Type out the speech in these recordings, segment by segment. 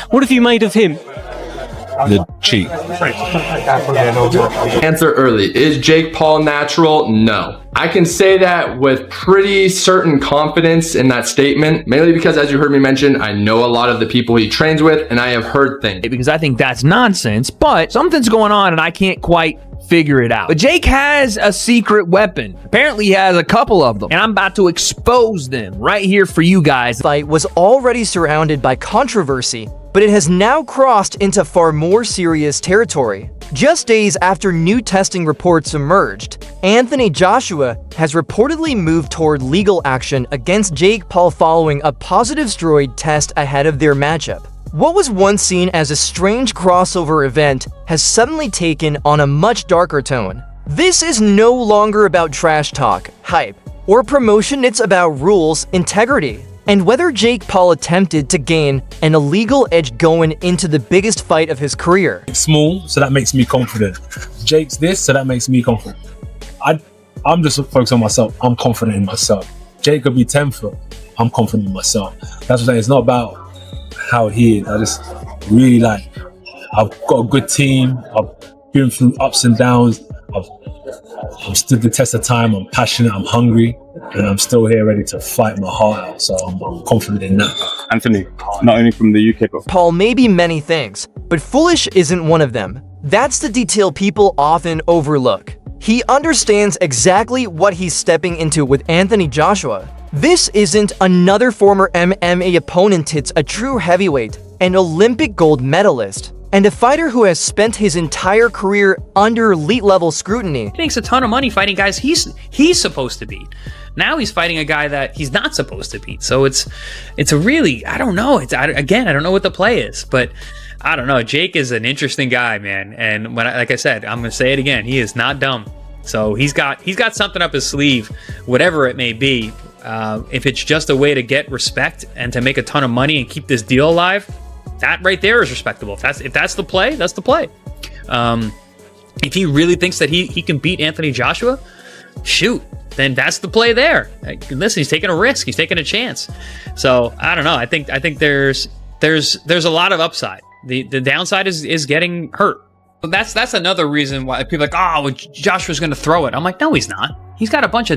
What have you made of him? The cheat. Answer early. Is Jake Paul natural? No. I can say that with pretty certain confidence in that statement, mainly because, as you heard me mention, I know a lot of the people he trains with, and I have heard things. Because I think that's nonsense, but something's going on and I can't quite figure it out. But Jake has a secret weapon. Apparently he has a couple of them, and I'm about to expose them right here for you guys. The fight was already surrounded by controversy, but it has now crossed into far more serious territory. Just days after new testing reports emerged, Anthony Joshua has reportedly moved toward legal action against Jake Paul following a positive steroid test ahead of their matchup. What was once seen as a strange crossover event has suddenly taken on a much darker tone. This is no longer about trash talk, hype, or promotion. It's about rules, integrity, and whether Jake Paul attempted to gain an illegal edge going into the biggest fight of his career. Small, so that makes me confident. Jake's this, so that makes me confident. I'm just focused on myself. I'm confident in myself. Jake could be 10 foot. I'm confident in myself. That's what I'm saying. It's not about how he is. I just really I've got a good team. I've been through ups and downs. I've stood the test of time. I'm passionate. I'm hungry. And I'm still here ready to fight my heart out. So I'm confident in that. Anthony, not only from the UK, but Paul may be many things, but foolish isn't one of them. That's the detail people often overlook. He understands exactly what he's stepping into with Anthony Joshua. This isn't another former MMA opponent. It's a true heavyweight, an Olympic gold medalist, and a fighter who has spent his entire career under elite-level scrutiny. He makes a ton of money fighting guys he's supposed to beat. Now he's fighting a guy that he's not supposed to beat. So it's a really, I don't know. I don't know what the play is, but I don't know. Jake is an interesting guy, man. And like I said, I'm gonna say it again. He is not dumb. So he's got something up his sleeve, whatever it may be. If it's just a way to get respect and to make a ton of money and keep this deal alive, that right there is respectable. If that's the play, that's the play. If he really thinks that he can beat Anthony Joshua, shoot, then that's the play there. Listen, he's taking a risk. He's taking a chance. So I don't know. I think there's a lot of upside. The downside is getting hurt. But that's another reason why people are like, oh, well, Joshua's going to throw it. I'm like, no, he's not. He's got a bunch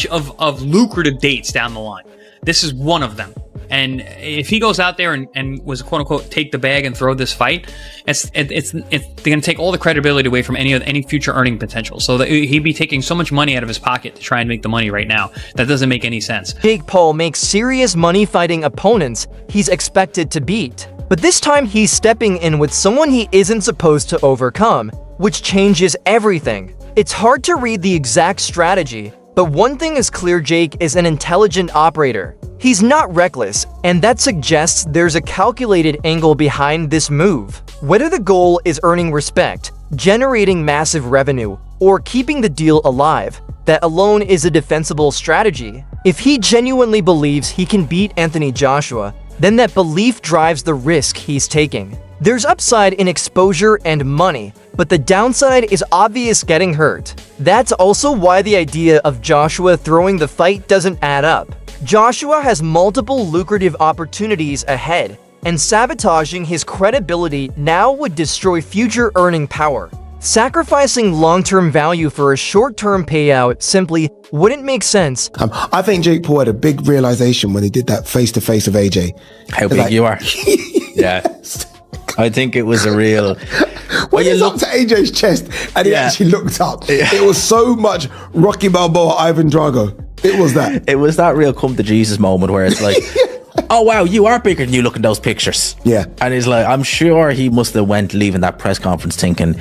of lucrative dates down the line. This is one of them. And if he goes out there and was quote unquote take the bag and throw this fight, they're going to take all the credibility away from any future earning potential. So that he'd be taking so much money out of his pocket to try and make the money right now. That doesn't make any sense. Jake Paul makes serious money fighting opponents he's expected to beat. But this time he's stepping in with someone he isn't supposed to overcome, which changes everything. It's hard to read the exact strategy, but one thing is clear: Jake is an intelligent operator. He's not reckless, and that suggests there's a calculated angle behind this move. Whether the goal is earning respect, generating massive revenue, or keeping the deal alive, that alone is a defensible strategy. If he genuinely believes he can beat Anthony Joshua, then that belief drives the risk he's taking. There's upside in exposure and money, but the downside is obvious: getting hurt. That's also why the idea of Joshua throwing the fight doesn't add up. Joshua has multiple lucrative opportunities ahead, and sabotaging his credibility now would destroy future earning power. Sacrificing long-term value for a short-term payout simply wouldn't make sense. I think Jake Paul had a big realization when he did that face-to-face of AJ. How big you are. Yeah. I think it was a real... When he looked at AJ's chest and he actually looked up, it was so much Rocky Balboa, Ivan Drago. It was that. It was that real come to Jesus moment where it's like, oh wow, you are bigger than you look in those pictures. Yeah. And he's like, I'm sure he must have went leaving that press conference thinking,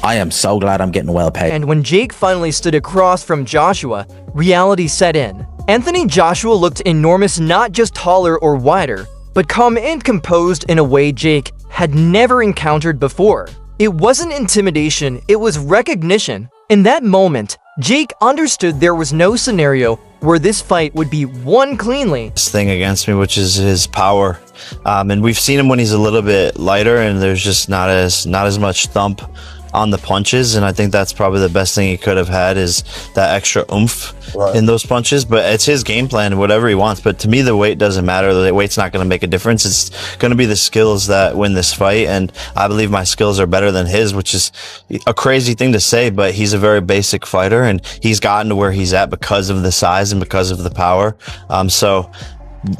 I am so glad I'm getting well paid. And when Jake finally stood across from Joshua, reality set in. Anthony Joshua looked enormous, not just taller or wider, but calm and composed in a way Jake had never encountered before. It wasn't intimidation, it was recognition. In that moment, Jake understood there was no scenario where this fight would be won cleanly. This thing against me, which is his power. And we've seen him when he's a little bit lighter and there's just not as much thump on the punches, and I think that's probably the best thing he could have had, is that extra oomph in those punches. But it's his game plan, whatever he wants. But to me, the weight doesn't matter. The weight's not going to make a difference. It's going to be the skills that win this fight, and I believe my skills are better than his, which is a crazy thing to say, but he's a very basic fighter, and he's gotten to where he's at because of the size and because of the power. So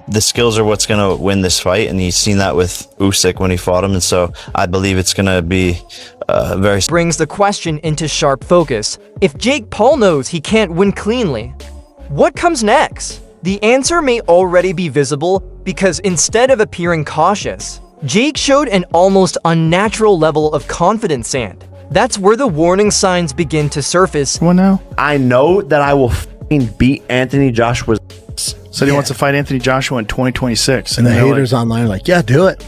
the skills are what's going to win this fight, and he's seen that with Usyk when he fought him, and so I believe it's going to be very... Brings the question into sharp focus. If Jake Paul knows he can't win cleanly, what comes next? The answer may already be visible, because instead of appearing cautious, Jake showed an almost unnatural level of confidence, and that's where the warning signs begin to surface. What now? I know that I will beat Anthony Joshua's. So he wants to fight Anthony Joshua in 2026. And the haters online are like, yeah, do it.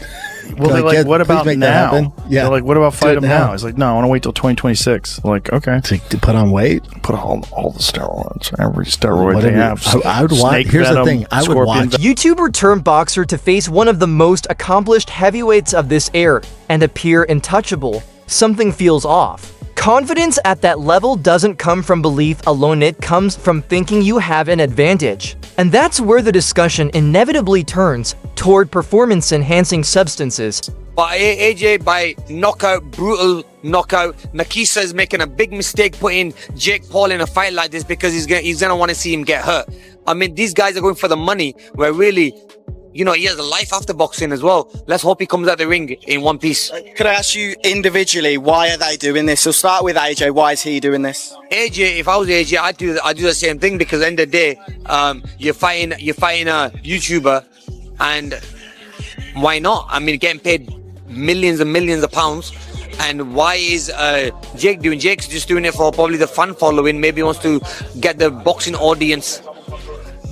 Well, they're like, what about now? Yeah. They're like, what about fight him now? He's like, no, I want to wait till 2026. I'm like, okay. To put on weight? Put all the steroids. Every steroid they have. I would watch. Here's the thing. I would watch. YouTuber turned boxer to face one of the most accomplished heavyweights of this era and appear untouchable. Something feels off. Confidence at that level doesn't come from belief alone, it comes from thinking you have an advantage. And that's where the discussion inevitably turns toward performance-enhancing substances. But AJ, by knockout, brutal knockout, Nakisa is making a big mistake putting Jake Paul in a fight like this, because he's gonna want to see him get hurt. I mean, these guys are going for the money, where really, you know, he has a life after boxing as well. Let's hope he comes out the ring in one piece. Could I ask you individually, why are they doing this? So start with AJ. Why is he doing this? AJ, if I was AJ, I'd do the same thing, because at the end of the day, you're fighting a YouTuber, and why not? I mean, getting paid millions and millions of pounds. And why is Jake doing? Jake's just doing it for probably the fan following. Maybe he wants to get the boxing audience.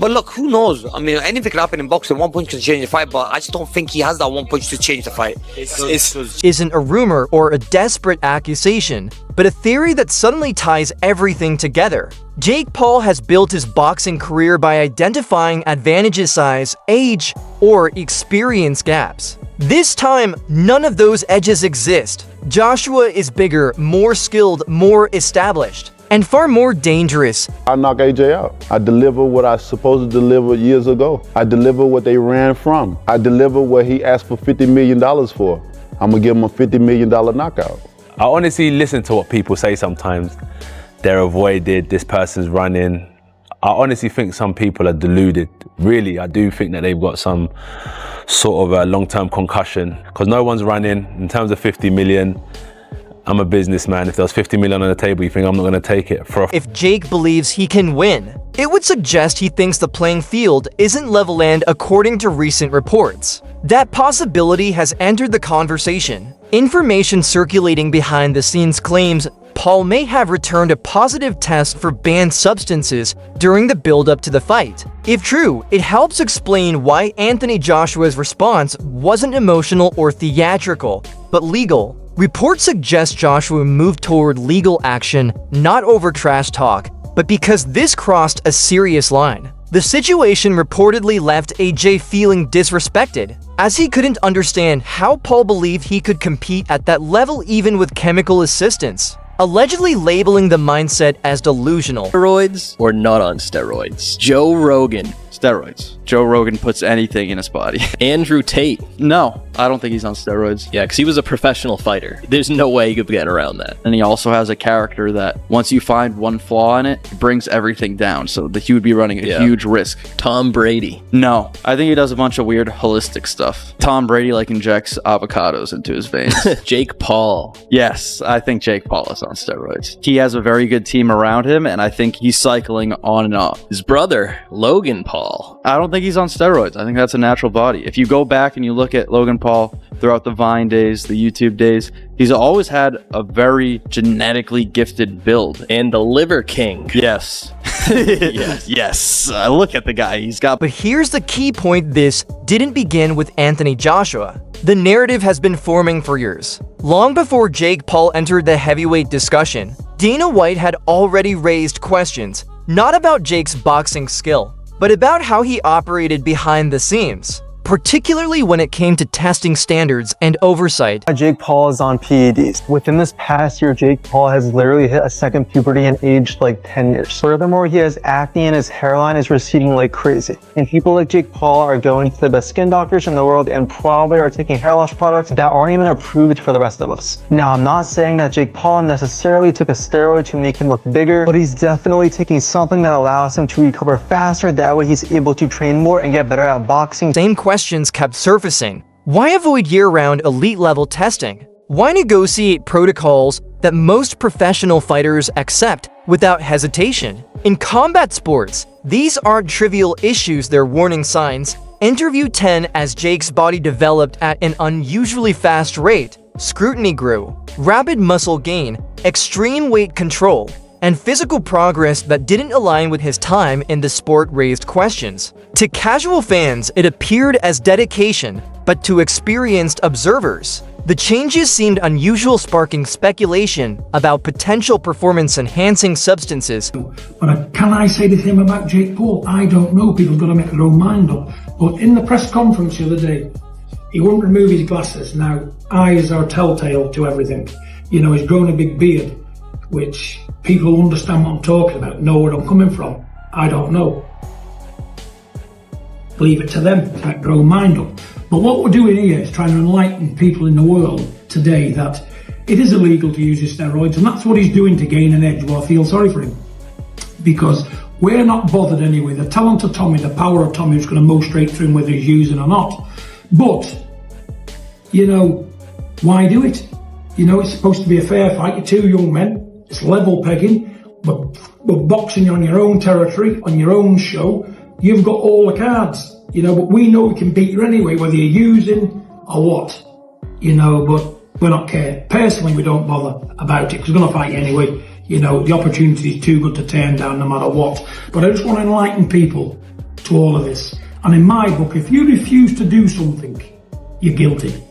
But look, who knows? I mean, anything can happen in boxing. One punch can change the fight, but I just don't think he has that one punch to change the fight. Isn't a rumor or a desperate accusation, but a theory that suddenly ties everything together. Jake Paul has built his boxing career by identifying advantages, size, age, or experience gaps. This time, none of those edges exist. Joshua is bigger, more skilled, more established, and far more dangerous. I knock AJ out. I deliver what I supposed to deliver years ago. I deliver what they ran from. I deliver what he asked for $50 million for. I'm gonna give him a $50 million knockout. I honestly listen to what people say sometimes. They're avoided, this person's running. I honestly think some people are deluded. Really, I do think that they've got some sort of a long-term concussion, because no one's running. In terms of 50 million, I'm a businessman. If there was 50 million on the table, you think I'm not going to take it? If Jake believes he can win, it would suggest he thinks the playing field isn't level, and according to recent reports, that possibility has entered the conversation. Information circulating behind the scenes claims Paul may have returned a positive test for banned substances during the build-up to the fight. If true, it helps explain why Anthony Joshua's response wasn't emotional or theatrical, but legal. Reports suggest Joshua moved toward legal action, not over trash talk, but because this crossed a serious line. The situation reportedly left AJ feeling disrespected, as he couldn't understand how Paul believed he could compete at that level even with chemical assistance, allegedly labeling the mindset as delusional. Steroids or not on steroids? Joe Rogan. Steroids. Joe Rogan puts anything in his body. Andrew Tate. No, I don't think he's on steroids. Yeah, because he was a professional fighter. There's no way you could get around that. And he also has a character that once you find one flaw in it, it brings everything down. So that he would be running a huge risk. Tom Brady. No, I think he does a bunch of weird holistic stuff. Tom Brady like injects avocados into his veins. Jake Paul. Yes, I think Jake Paul is on steroids. He has a very good team around him, and I think he's cycling on and off. His brother, Logan Paul. I don't think he's on steroids. I think that's a natural body. If you go back and you look at Logan Paul throughout the Vine days, the YouTube days, he's always had a very genetically gifted build. And the Liver King. Yes. Yes. Look at the guy. He's got... But here's the key point. This didn't begin with Anthony Joshua. The narrative has been forming for years. Long before Jake Paul entered the heavyweight discussion, Dana White had already raised questions, not about Jake's boxing skill, but about how he operated behind the scenes. particularly when it came to testing standards and oversight. Jake Paul is on PEDs. Within this past year, Jake Paul has literally hit a second puberty and aged like 10 years. Furthermore, he has acne and his hairline is receding like crazy. And people like Jake Paul are going to the best skin doctors in the world and probably are taking hair loss products that aren't even approved for the rest of us. Now, I'm not saying that Jake Paul necessarily took a steroid to make him look bigger, but he's definitely taking something that allows him to recover faster. That way he's able to train more and get better at boxing. Same questions kept surfacing. Why avoid year-round elite-level testing? Why negotiate protocols that most professional fighters accept without hesitation? In combat sports, these aren't trivial issues, they're warning signs. Interview 10, as Jake's body developed at an unusually fast rate, scrutiny grew, rapid muscle gain, extreme weight control, and physical progress that didn't align with his time in the sport raised questions. To casual fans, it appeared as dedication, but to experienced observers, the changes seemed unusual, sparking speculation about potential performance-enhancing substances. But can I say the same about Jake Paul? I don't know. People have got to make their own mind up. But in the press conference the other day, he wouldn't remove his glasses. Now, eyes are telltale to everything. You know, he's grown a big beard, which people who understand what I'm talking about know where I'm coming from. I don't know. Leave it to them to make their own mind up. But what we're doing here is trying to enlighten people in the world today that it is illegal to use his steroids, and that's what he's doing to gain an edge. Well, I feel sorry for him, because we're not bothered anyway. The talent of Tommy, the power of Tommy is going to mow straight through him whether he's using or not. But, you know, why do it? You know, it's supposed to be a fair fight. You're two young men. It's level pegging. But we're boxing on your own territory, on your own show. You've got all the cards, you know, but we know we can beat you anyway, whether you're using or what, you know, but we're not care. Personally, we don't bother about it because we're going to fight you anyway. You know, the opportunity is too good to turn down no matter what. But I just want to enlighten people to all of this. And in my book, if you refuse to do something, you're guilty.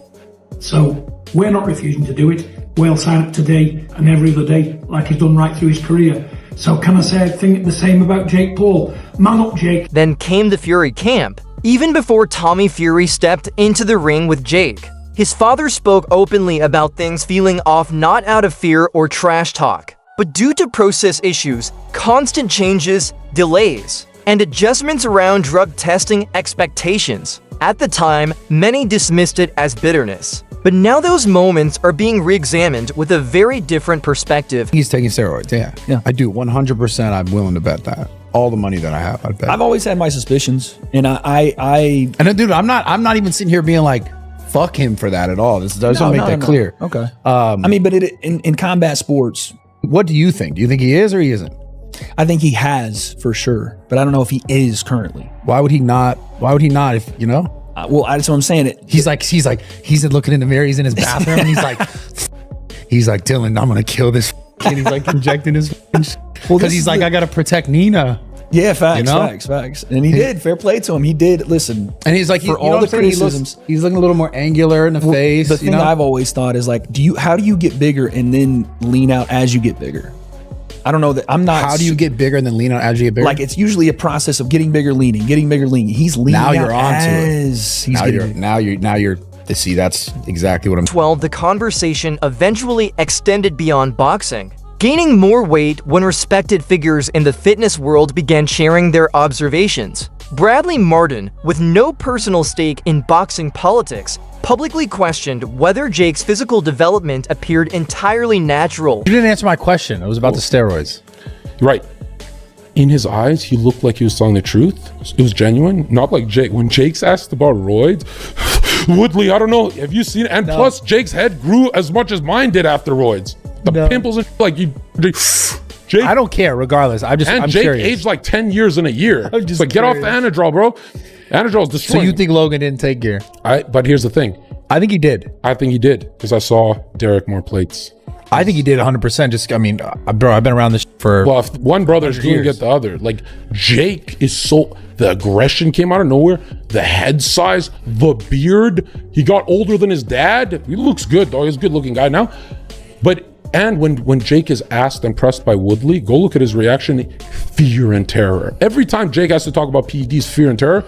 So we're not refusing to do it. We'll sign up today and every other day like he's done right through his career. So can I say the same about Jake Paul? Man up, Jake. Then came the Fury camp. Even before Tommy Fury stepped into the ring with Jake, his father spoke openly about things feeling off, not out of fear or trash talk, but due to process issues, constant changes, delays, and adjustments around drug testing expectations. At the time, many dismissed it as bitterness. But now those moments are being re-examined with a very different perspective. He's taking steroids. Yeah. I do 100%. I'm willing to bet that. All the money that I have, I bet. I've always had my suspicions, and dude, I'm not even sitting here being like, fuck him for that at all. This doesn't make that clear. Okay. I mean, but in combat sports, what do you think? Do you think he is or he isn't? I think he has for sure, but I don't know if he is currently. Why would he not? If you know? Well, that's what I'm saying. He's looking in the mirror. He's in his bathroom and he's like, Dylan, I'm gonna kill this. And he's like injecting his. Because he's like, I gotta protect Nina. Yeah, facts, you know? facts. And he did. Fair play to him. He did listen. And he's like, for all the criticisms, he's looking a little more angular in the face. The thing I've always thought is like, how do you get bigger and then lean out as you get bigger? I don't know that I'm not. How do you get bigger and then lean out as you get bigger? Like, it's usually a process of getting bigger, leaning. He's leaning now out you're onto as it. Now you're see, that's exactly what I'm. 12, the conversation eventually extended beyond boxing. Gaining more weight when respected figures in the fitness world began sharing their observations. Bradley Martin, with no personal stake in boxing politics, publicly questioned whether Jake's physical development appeared entirely natural. You didn't answer my question. It was about the steroids. Right. In his eyes, he looked like he was telling the truth. It was genuine, not like Jake. When Jake's asked about roids, Woodley, I don't know. Have you seen it? And plus, Jake's head grew as much as mine did after roids. The pimples and like you. Jake, I don't care. Regardless, I'm Jake curious. aged like 10 years in a year. It's like, get off the Anadrol, bro. Anadrol's destroying. So you think Logan didn't take gear? But here's the thing. I think he did. I think he did because I saw Derek more plates. I think he did 100%. Just, I mean, bro, I've been around this for. Well, if one brother's doing it, the other. Like Jake is so. The aggression came out of nowhere. The head size, the beard. He got older than his dad. He looks good though. He's a good-looking guy now. And when Jake is asked and pressed by Woodley, go look at his reaction. Fear and terror. Every time Jake has to talk about PEDs, fear and terror,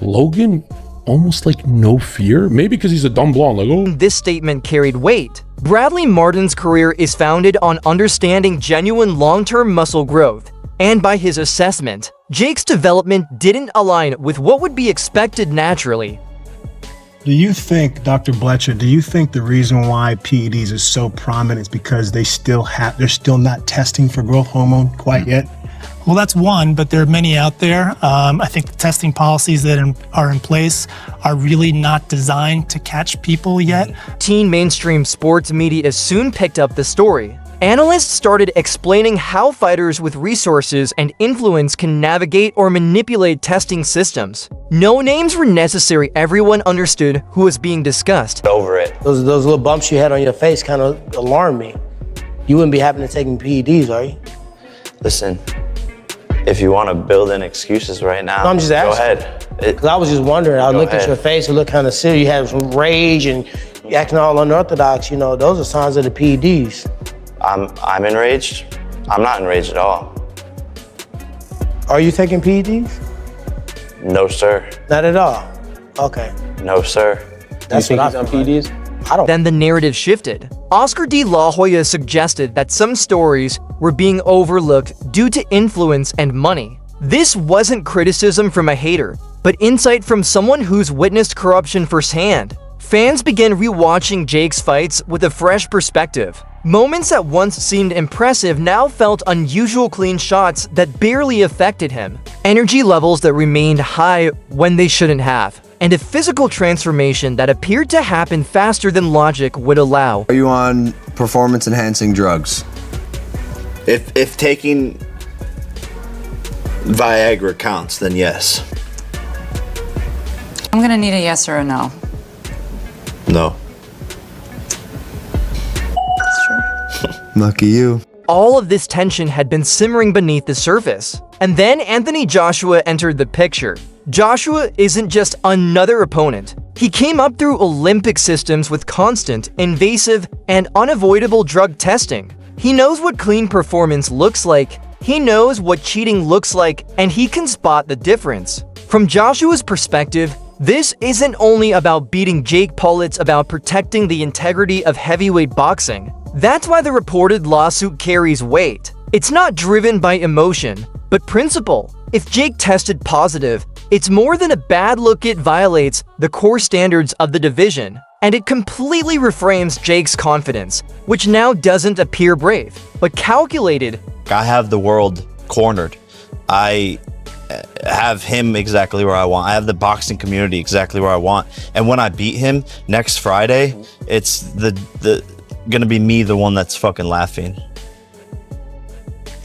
Logan almost like no fear. Maybe because he's a dumb blonde, like, oh. This statement carried weight. Bradley Martin's career is founded on understanding genuine long-term muscle growth, and by his assessment, Jake's development didn't align with what would be expected naturally. Do you think, Dr. Bletcher, do you think the reason why PEDs is so prominent is because they're still not testing for growth hormone quite yet? Well, that's one, but there are many out there. I think the testing policies that are in place are really not designed to catch people yet. Teen mainstream sports media soon picked up the story. Analysts started explaining how fighters with resources and influence can navigate or manipulate testing systems. No names were necessary. Everyone understood who was being discussed. Over it. Those little bumps you had on your face kind of alarmed me. You wouldn't be having to taking PEDs, are you? Listen, if you want to build in excuses right now, No, I'm just go asking. ahead. Because I was just wondering. I Go looked at ahead. your face. It looked kind of serious. You had some rage and you acting all unorthodox. You know, those are signs of the PEDs. I'm enraged. I'm not enraged at all. Are you taking PEDs? No, sir. Not at all. Okay. No, sir. That's what I feel like. I don't. Then the narrative shifted. Oscar de la Hoya suggested that some stories were being overlooked due to influence and money. This wasn't criticism from a hater, but insight from someone who's witnessed corruption firsthand. Fans began rewatching Jake's fights with a fresh perspective. Moments that once seemed impressive now felt unusual clean shots that barely affected him. Energy levels that remained high when they shouldn't have. And a physical transformation that appeared to happen faster than logic would allow. Are you on performance-enhancing drugs? If taking Viagra counts, then yes. I'm gonna need a yes or a no. No. Lucky you. All of this tension had been simmering beneath the surface. And then Anthony Joshua entered the picture. Joshua isn't just another opponent. He came up through Olympic systems with constant, invasive, and unavoidable drug testing. He knows what clean performance looks like, he knows what cheating looks like, and he can spot the difference. From Joshua's perspective, this isn't only about beating Jake Paul, it's about protecting the integrity of heavyweight boxing. That's why the reported lawsuit carries weight. It's not driven by emotion, but principle. If Jake tested positive, it's more than a bad look. It violates the core standards of the division, and it completely reframes Jake's confidence, which now doesn't appear brave, but calculated. I have the world cornered. I have him exactly where I want. I have the boxing community exactly where I want. And when I beat him next Friday, it's the gonna be me, the one that's fucking laughing.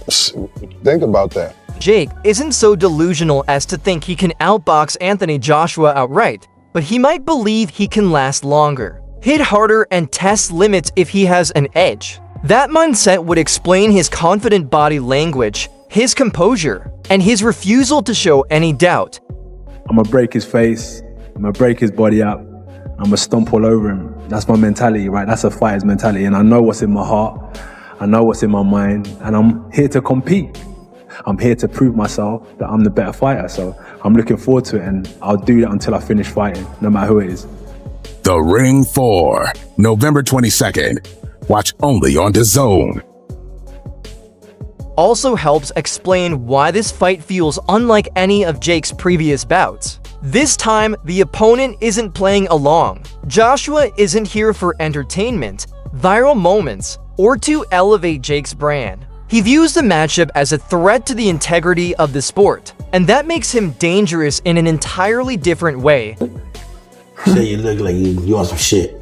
Think about that. Jake isn't so delusional as to think he can outbox Anthony Joshua outright, but he might believe he can last longer, hit harder, and test limits if he has an edge. That mindset would explain his confident body language, his composure, and his refusal to show any doubt. I'm gonna break his face, I'm gonna break his body up, I'm gonna stomp all over him. That's my mentality, right? That's a fighter's mentality, and I know what's in my heart, I know what's in my mind, and I'm here to compete. I'm here to prove myself that I'm the better fighter, so I'm looking forward to it, and I'll do that until I finish fighting, no matter who it is. The Ring 4, November 22nd. Watch only on DAZN. Also helps explain why this fight feels unlike any of Jake's previous bouts. This time, the opponent isn't playing along. Joshua isn't here for entertainment, viral moments, or to elevate Jake's brand. He views the matchup as a threat to the integrity of the sport, and that makes him dangerous in an entirely different way. Say you look like you on some shit.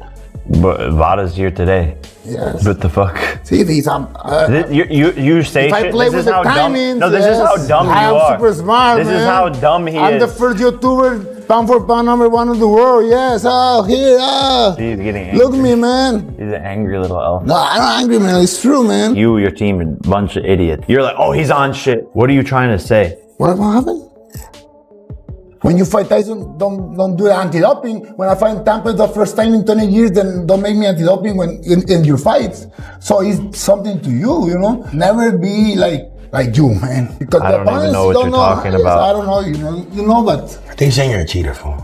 But Vada's here today. Yes. What the fuck? See, these You say if I shit. play This with is the how dumb. timings, No, this is how dumb you I am are. super smart, This man. is how dumb he I'm is. the first YouTuber, pound for pound, #1 in the world. Yes, here, He's getting angry. Look at me, man. He's an angry little elf. No, I'm not angry, man. It's true, man. You, your team, are a bunch of idiots. You're like, oh, he's on shit. What are you trying to say? What happened? When you fight Tyson, don't do the anti-doping. When I fight Tampa the first time in 20 years, then don't make me anti-doping when in your fights. So it's something to you, you know. Never be like you, man. Because I don't even know what you're talking about. I don't know, you know, but. I think saying you're a cheater, fool.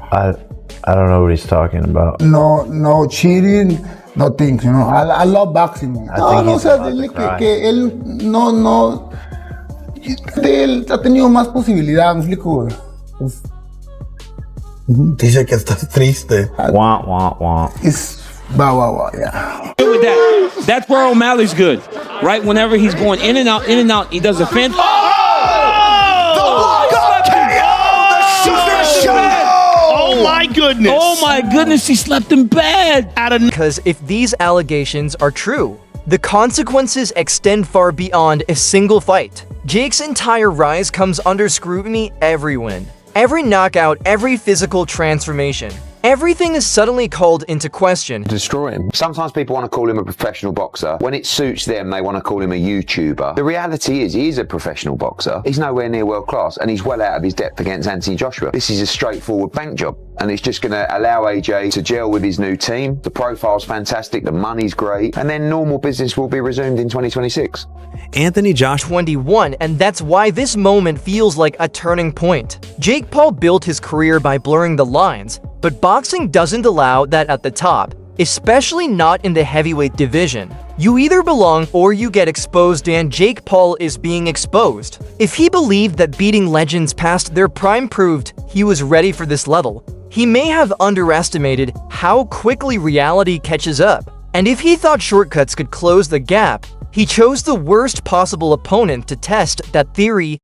I don't know what he's talking about. No cheating, no things, you know. I love boxing. I think he's about to cry. que él no, él ha tenido más posibilidad, me explico. Dice que estás triste. Wah, wah, wah. It's yeah. With that, that's where O'Malley's good, right? Whenever he's going in and out, he does a fence. Oh my goodness! Oh my goodness, he slept in bed. Because if these allegations are true, the consequences extend far beyond a single fight. Jake's entire rise comes under scrutiny every win, every knockout, every physical transformation. Everything is suddenly called into question. Destroy him. Sometimes people want to call him a professional boxer. When it suits them, they want to call him a YouTuber. The reality is, he is a professional boxer. He's nowhere near world class, and he's well out of his depth against Anthony Joshua. This is a straightforward bank job, and it's just going to allow AJ to gel with his new team. The profile's fantastic, the money's great, and then normal business will be resumed in 2026. Anthony Joshua 21, and that's why this moment feels like a turning point. Jake Paul built his career by blurring the lines, but boxing doesn't allow that at the top, especially not in the heavyweight division. You either belong or you get exposed, and Jake Paul is being exposed. If he believed that beating legends past their prime proved he was ready for this level, he may have underestimated how quickly reality catches up. And if he thought shortcuts could close the gap, he chose the worst possible opponent to test that theory